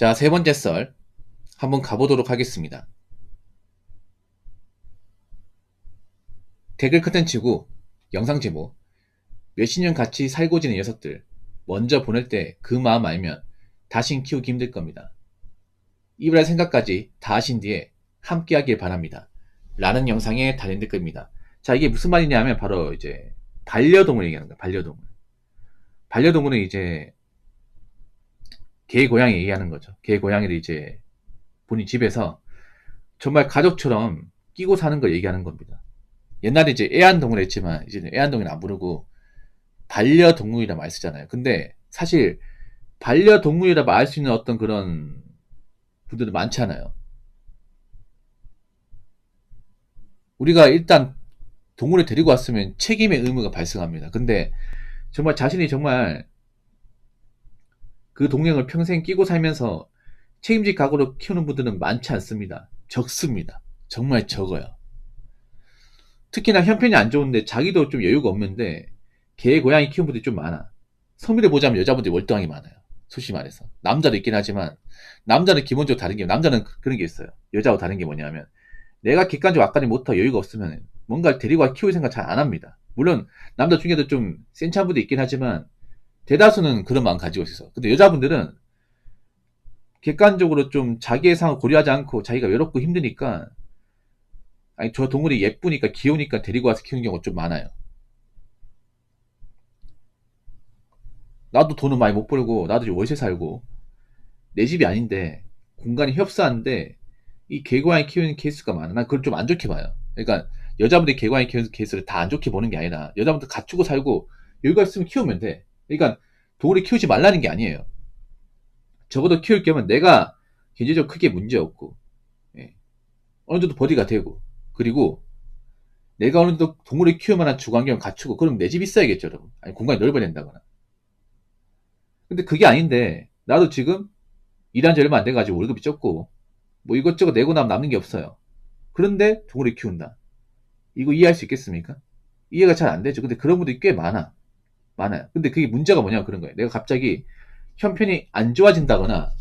자, 세 번째 썰 한번 가보도록 하겠습니다. 댓글 컨텐츠고 영상 제목 몇십 년 같이 살고 지낸 녀석들 먼저 보낼 때 그 마음 알면 다신 키우기 힘들 겁니다. 이별할 생각까지 다 하신 뒤에 함께 하길 바랍니다. 라는 영상에 달린 댓글입니다. 자, 이게 무슨 말이냐면 바로 이제 반려동물 얘기하는 거예요. 반려동물. 반려동물은 이제 개, 고양이 얘기하는 거죠. 개, 고양이를 이제 본인 집에서 정말 가족처럼 끼고 사는 걸 얘기하는 겁니다. 옛날에 이제 애완동물 했지만 이제는 애완동물 안 부르고 반려동물이라 말 쓰잖아요. 근데 사실 반려동물이라 말 수 있는 어떤 그런 분들은 많지 않아요. 우리가 일단 동물을 데리고 왔으면 책임의 의무가 발생합니다. 근데 정말 자신이 정말 그 동행을 평생 끼고 살면서 책임질 각오로 키우는 분들은 많지 않습니다. 적습니다. 정말 적어요. 특히나 형편이 안 좋은데 자기도 좀 여유가 없는데 개, 고양이 키우는 분들이 좀 많아. 성비를 보자면 여자분들이 월등하게 많아요. 솔직히 말해서. 남자도 있긴 하지만 남자는 기본적으로 다른 게 남자는 그런 게 있어요. 여자하고 다른 게 뭐냐면 내가 객관적으로 아까리 못하고 여유가 없으면 뭔가를 데리고 와 키울 생각 잘 안 합니다. 물론 남자 중에도 좀 센 차분도 있긴 하지만 대다수는 그런 마음 가지고 있어요. 근데 여자분들은 객관적으로 좀 자기의 상황을 고려하지 않고 자기가 외롭고 힘드니까 아니 저 동물이 예쁘니까 귀여우니까 데리고 와서 키우는 경우가 좀 많아요. 나도 돈을 많이 못 벌고 나도 지금 월세 살고 내 집이 아닌데 공간이 협소한데 이 개고양이 키우는 케이스가 많아. 난 그걸 좀 안 좋게 봐요. 그러니까 여자분들이 개고양이 키우는 케이스를 다 안 좋게 보는 게 아니라 여자분들 갖추고 살고 여유가 있으면 키우면 돼. 그러니까 동물을 키우지 말라는 게 아니에요. 적어도 키울 겸은 내가 경제적으로 크게 문제 없고 예. 어느 정도 버디가 되고 그리고 내가 어느 정도 동물을 키울 만한 주관경을 갖추고 그럼 내 집 있어야겠죠, 여러분. 아니 공간이 넓어야 된다거나. 근데 그게 아닌데 나도 지금 일한 지 얼마 안 돼가지고 월급이 적고 뭐 이것저것 내고 나면 남는 게 없어요. 그런데 동물을 키운다. 이거 이해할 수 있겠습니까? 이해가 잘 안 되죠. 근데 그런 분들이 꽤 많아. 많아요. 근데 그게 문제가 뭐냐면 그런 거예요. 내가 갑자기 형편이 안 좋아진다거나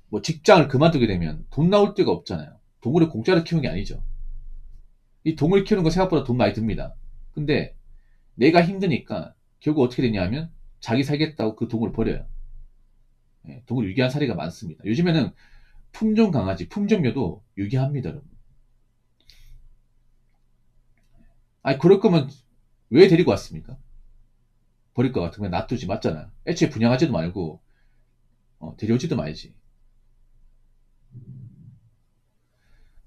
뭐 직장을 그만두게 되면 돈 나올 데가 없잖아요. 동물을 공짜로 키우는 게 아니죠. 이 동물 키우는 거 생각보다 돈 많이 듭니다. 근데 내가 힘드니까 결국 어떻게 되냐 하면 자기 살겠다고 그 동물을 버려요. 예, 동물 유기한 사례가 많습니다. 요즘에는 품종 강아지, 품종묘도 유기합니다, 여러분. 아니, 그럴 거면 왜 데리고 왔습니까? 버릴 것 같으면 놔두지 맞잖아요. 애초에 분양하지도 말고, 데려오지도 말지.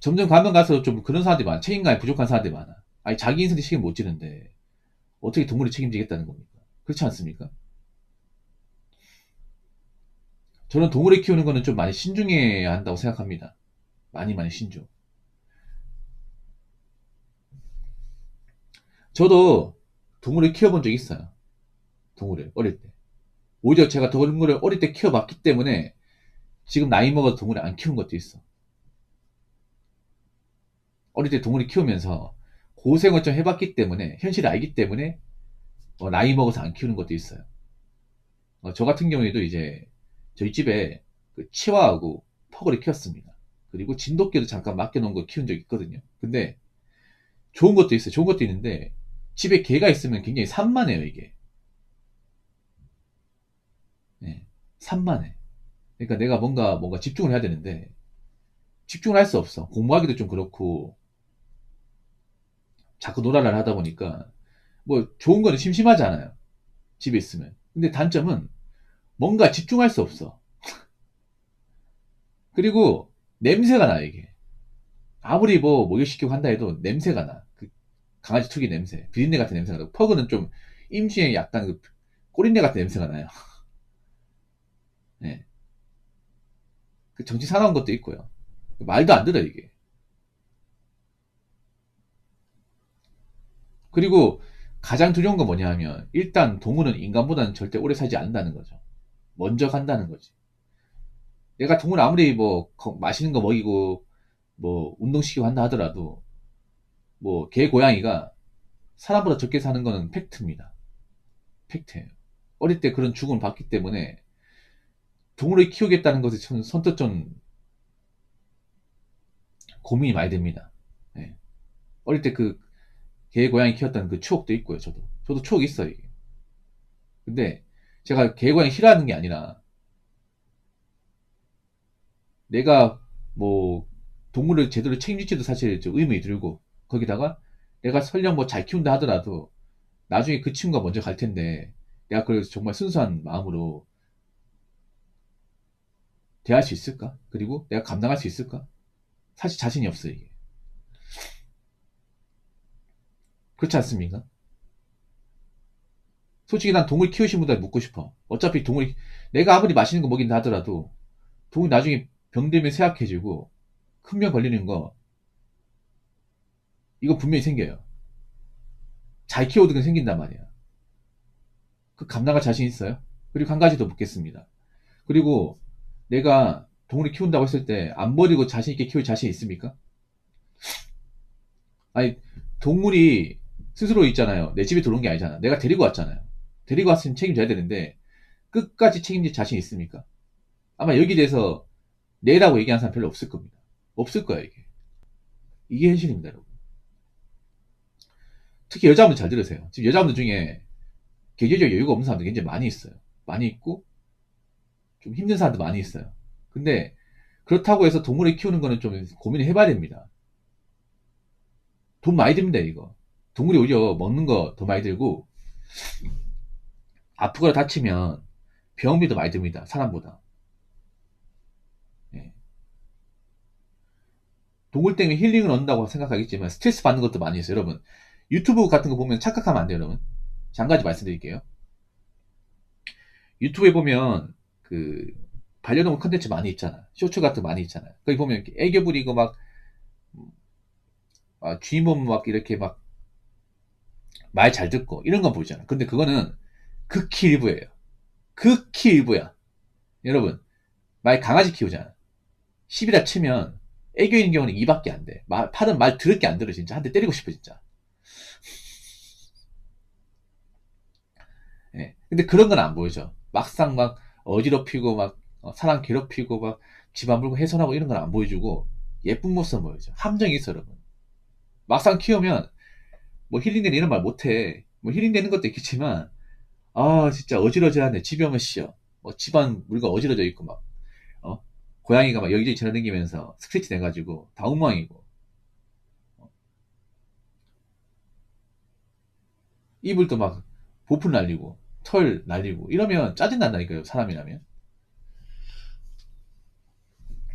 점점 가면 갈수록 좀 그런 사람들이 많아. 책임감이 부족한 사람들이 많아. 아니, 자기 인생에 책임 못 지는데, 어떻게 동물이 책임지겠다는 겁니까? 그렇지 않습니까? 저는 동물을 키우는 거는 좀 많이 신중해야 한다고 생각합니다. 많이 많이 신중. 저도 동물을 키워본 적 있어요. 동물을, 어릴 때. 오히려 제가 동물을 어릴 때 키워봤기 때문에 지금 나이 먹어서 동물을 안 키운 것도 있어. 어릴 때 동물을 키우면서 고생을 좀 해봤기 때문에, 현실을 알기 때문에 나이 먹어서 안 키우는 것도 있어요. 저 같은 경우에도 이제 저희 집에 그 치와하고 퍼그를 키웠습니다. 그리고 진돗개도 잠깐 맡겨놓은 거 키운 적 있거든요. 근데 좋은 것도 있어요. 좋은 것도 있는데 집에 개가 있으면 굉장히 산만해요, 이게. 네, 산만해. 그러니까 내가 뭔가 집중을 해야 되는데 집중을 할 수 없어. 공부하기도 좀 그렇고 자꾸 놀아라 하다 보니까 뭐 좋은 거는 심심하지 않아요. 집에 있으면. 근데 단점은 뭔가 집중할 수 없어. 그리고 냄새가 나, 이게. 아무리 뭐 목욕시키고 한다 해도 냄새가 나. 그 강아지 특유의 냄새. 비린내 같은 냄새가 나고. 퍼그는 좀 임시에 약간 그 꼬린내 같은 냄새가 나요. 네. 그 정신 사나운 것도 있고요. 말도 안 들어, 이게. 그리고 가장 두려운 건 뭐냐 하면 일단 동물은 인간보다는 절대 오래 살지 않는다는 거죠. 먼저 간다는 거지. 내가 동물 아무리 뭐 맛있는 거 먹이고 뭐 운동시키고 한다 하더라도 뭐 개 고양이가 사람보다 적게 사는 거는 팩트입니다. 팩트예요. 어릴 때 그런 죽음을 봤기 때문에 동물을 키우겠다는 것에 저는 선뜻 좀 고민이 많이 됩니다. 예. 어릴 때 그 개, 고양이 키웠던 그 추억도 있고요, 저도. 저도 추억이 있어요, 이게. 근데 제가 개, 고양이 싫어하는 게 아니라 내가 뭐 동물을 제대로 책임질지도 사실 좀 의문이 들고 거기다가 내가 설령 뭐 잘 키운다 하더라도 나중에 그 친구가 먼저 갈 텐데 내가 그걸 정말 순수한 마음으로 대할 수 있을까? 그리고 내가 감당할 수 있을까? 사실 자신이 없어요, 이게. 그렇지 않습니까? 솔직히 난 동물 키우신 분들 묻고 싶어. 어차피 동물이, 내가 아무리 맛있는 거 먹인다 하더라도, 동물이 나중에 병들면 쇠약해지고, 큰 병 걸리는 거, 이거 분명히 생겨요. 잘 키워두긴 생긴단 말이야. 그 감당할 자신 있어요? 그리고 한 가지 더 묻겠습니다. 그리고 내가 동물을 키운다고 했을 때, 안 버리고 자신있게 키울 자신 있습니까? 아니, 동물이 스스로 있잖아요. 내 집에 들어온 게 아니잖아. 내가 데리고 왔잖아요. 데리고 왔으면 책임져야 되는데, 끝까지 책임질 자신 있습니까? 아마 여기 대해서 네라고 얘기하는 사람 별로 없을 겁니다. 없을 거야, 이게. 이게 현실입니다, 여러분. 특히 여자분들 잘 들으세요. 지금 여자분들 중에 경제적 여유가 없는 사람들 굉장히 많이 있어요. 많이 있고, 좀 힘든 사람도 많이 있어요. 근데, 그렇다고 해서 동물을 키우는 거는 좀 고민을 해봐야 됩니다. 돈 많이 듭니다, 이거. 동물이 오히려 먹는 거 더 많이 들고, 아프거나 다치면 병원비도 많이 듭니다, 사람보다. 예. 동물 때문에 힐링을 얻는다고 생각하겠지만, 스트레스 받는 것도 많이 있어요, 여러분. 유튜브 같은 거 보면 착각하면 안 돼요, 여러분. 자, 한 가지 말씀드릴게요. 유튜브에 보면 그 반려동물 컨텐츠 많이 있잖아. 쇼츠 같은 거 많이 있잖아요. 거기 보면 이렇게 애교 부리고 막 주인공 막 이렇게 막 말 잘 듣고 이런 거 보이잖아. 근데 그거는 극히 일부예요. 극히 일부야. 여러분, 말 강아지 키우잖아. 10이라 치면 애교 있는 경우는 2밖에 안 돼. 팔은 말 들을 게 안 들어 진짜. 한 대 때리고 싶어 진짜. 예. 근데 그런 건 안 보여줘. 막상 막 어지럽히고 막 사람 괴롭히고 막 집 안 물고 훼손하고 이런 건 안 보여주고 예쁜 모습 보여줘. 함정이 있어 여러분. 막상 키우면 뭐 힐링되는 이런 말 못해. 뭐 힐링되는 것도 있겠지만 아 진짜 어지러지하네. 집에 오면 쉬어. 뭐 집안 물건 어지러져 있고 막 고양이가 막 여기저기 지나다니면서 스크래치 내가지고 다 엉망이고 이불도 막 보풀 날리고 털 날리고 이러면 짜증 난다니까요 사람이라면.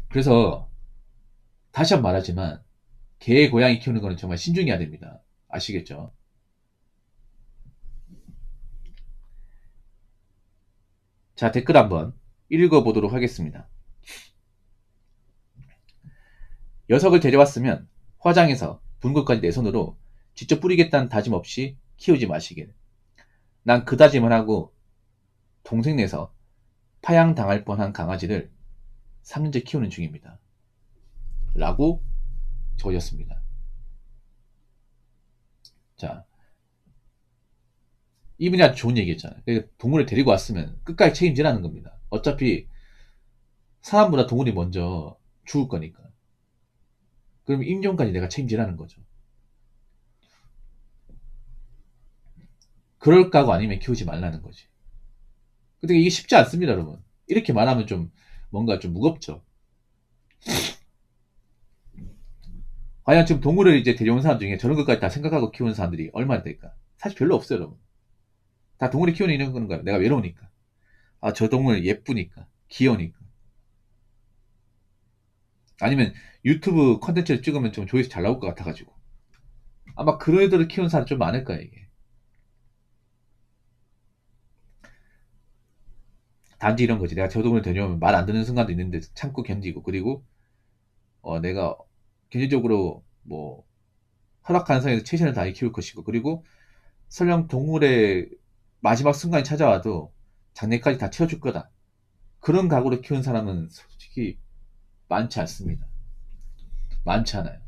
그래서 다시 한 번 말하지만 개, 고양이 키우는 거는 정말 신중해야 됩니다. 아시겠죠? 자, 댓글 한번 읽어보도록 하겠습니다. 녀석을 데려왔으면 화장해서 붉은까지 내 손으로 직접 뿌리겠다는 다짐 없이 키우지 마시길. 난 그 다짐을 하고 동생 내서 파양당할 뻔한 강아지를 3년째 키우는 중입니다. 라고 적어졌습니다. 자, 이분이 아주 좋은 얘기 했잖아요. 동물을 데리고 왔으면 끝까지 책임지라는 겁니다. 어차피 사람보다 동물이 먼저 죽을 거니까. 그럼 임종까지 내가 책임지라는 거죠. 그럴 까고 아니면 키우지 말라는 거지. 근데 이게 쉽지 않습니다, 여러분. 이렇게 말하면 좀 뭔가 좀 무겁죠. 과연 지금 동물을 이제 데려온 사람 중에 저런 것까지 다 생각하고 키우는 사람들이 얼마나 될까? 사실 별로 없어요, 여러분. 다 동물이 키우는 이런 건가요? 내가 외로우니까. 아, 저 동물 예쁘니까. 귀여우니까. 아니면 유튜브 컨텐츠를 찍으면 좀 조회수 잘 나올 것 같아가지고. 아마 그런 애들을 키우는 사람 좀 많을 거야, 이게. 단지 이런 거지. 내가 저 동물 데려오면 말 안 듣는 순간도 있는데 참고 견디고. 그리고, 내가 경제적으로 뭐, 허락한 선에서 최선을 다해 키울 것이고. 그리고 설령 동물의 마지막 순간이 찾아와도 장래까지 다 채워줄 거다. 그런 각오로 키운 사람은 솔직히 많지 않습니다. 많지 않아요.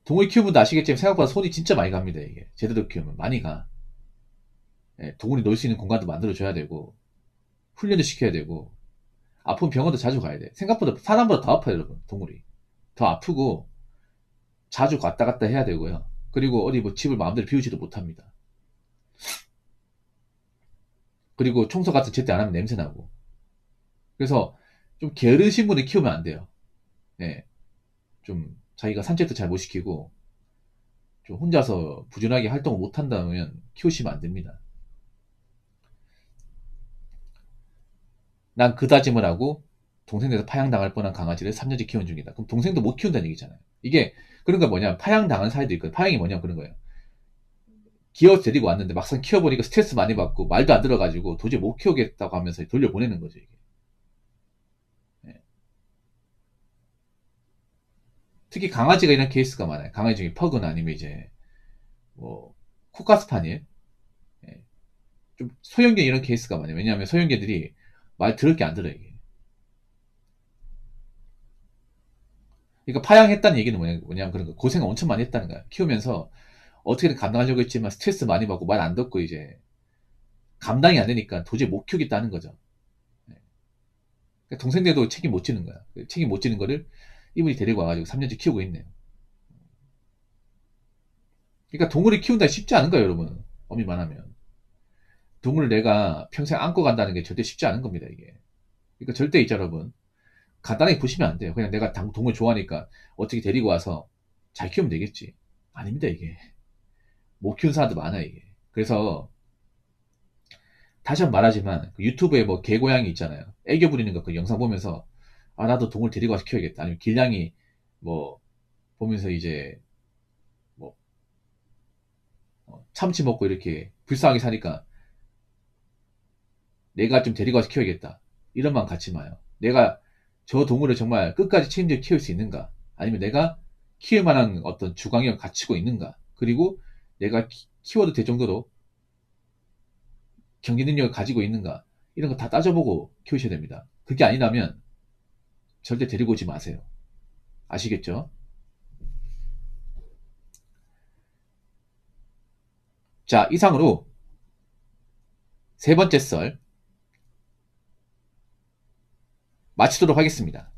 동물 키우면 아시겠지만 생각보다 손이 진짜 많이 갑니다, 이게. 제대로 키우면 많이 가. 예, 동물이 놀 수 있는 공간도 만들어줘야 되고, 훈련도 시켜야 되고, 아프면 병원도 자주 가야 돼. 생각보다, 사람보다 더 아파요, 여러분, 동물이. 더 아프고, 자주 왔다 갔다 해야 되고요. 그리고 어디 뭐 집을 마음대로 비우지도 못합니다. 그리고 청소 같은 제때 안 하면 냄새 나고. 그래서 좀 게으르신 분이 키우면 안 돼요. 예, 좀 자기가 산책도 잘 못 시키고, 좀 혼자서 부지런하게 활동을 못 한다면 키우시면 안 됩니다. 난 그 다짐을 하고 동생에서 파양당할 뻔한 강아지를 3년째 키운 중이다. 그럼 동생도 못 키운다는 얘기잖아요. 이게 그런 거 뭐냐, 파양당한 사례도 있거든요. 파양이 뭐냐 그런 거예요. 기어서 데리고 왔는데 막상 키워보니까 스트레스 많이 받고 말도 안 들어가지고 도저히 못 키우겠다고 하면서 돌려보내는 거죠, 이게. 예. 특히 강아지가 이런 케이스가 많아요. 강아지 중에 퍼그나 아니면 이제 뭐 코카스파니엘, 예. 좀 소형견 이런 케이스가 많아요. 왜냐하면 소형견들이 말 들을 게 안 들어요, 이게. 그러니까 파양했다는 얘기는 뭐냐면 그런 거 고생을 엄청 많이 했다는 거야. 키우면서 어떻게든 감당하려고 했지만 스트레스 많이 받고 말 안 듣고 이제 감당이 안 되니까 도저히 못 키우겠다는 거죠. 네. 그러니까 동생들도 책임 못 지는 거야. 그 책임 못 지는 거를 이분이 데리고 와가지고 3년째 키우고 있네요. 그러니까 동물을 키운다 쉽지 않은 거예요, 여러분. 어미만 하면. 동물을 내가 평생 안고 간다는 게 절대 쉽지 않은 겁니다, 이게. 그러니까 절대 있죠, 여러분. 간단하게 보시면 안 돼요. 그냥 내가 동물 좋아하니까 어떻게 데리고 와서 잘 키우면 되겠지. 아닙니다, 이게. 못 키운 사람도 많아요, 이게. 그래서 다시 한번 말하지만 그 유튜브에 뭐 개고양이 있잖아요. 애교 부리는 거 그 영상 보면서 아 나도 동물 데리고 와서 키워야겠다. 아니면 길냥이 뭐 보면서 이제 뭐 참치 먹고 이렇게 불쌍하게 사니까 내가 좀 데리고 와서 키워야겠다. 이런 마음 갖지 마요. 내가 저 동물을 정말 끝까지 책임져 키울 수 있는가? 아니면 내가 키울 만한 어떤 주관을 갖추고 있는가? 그리고 내가 키워도 될 정도로 경기 능력을 가지고 있는가? 이런 거 다 따져보고 키우셔야 됩니다. 그게 아니라면 절대 데리고 오지 마세요. 아시겠죠? 자, 이상으로 세 번째 썰 마치도록 하겠습니다.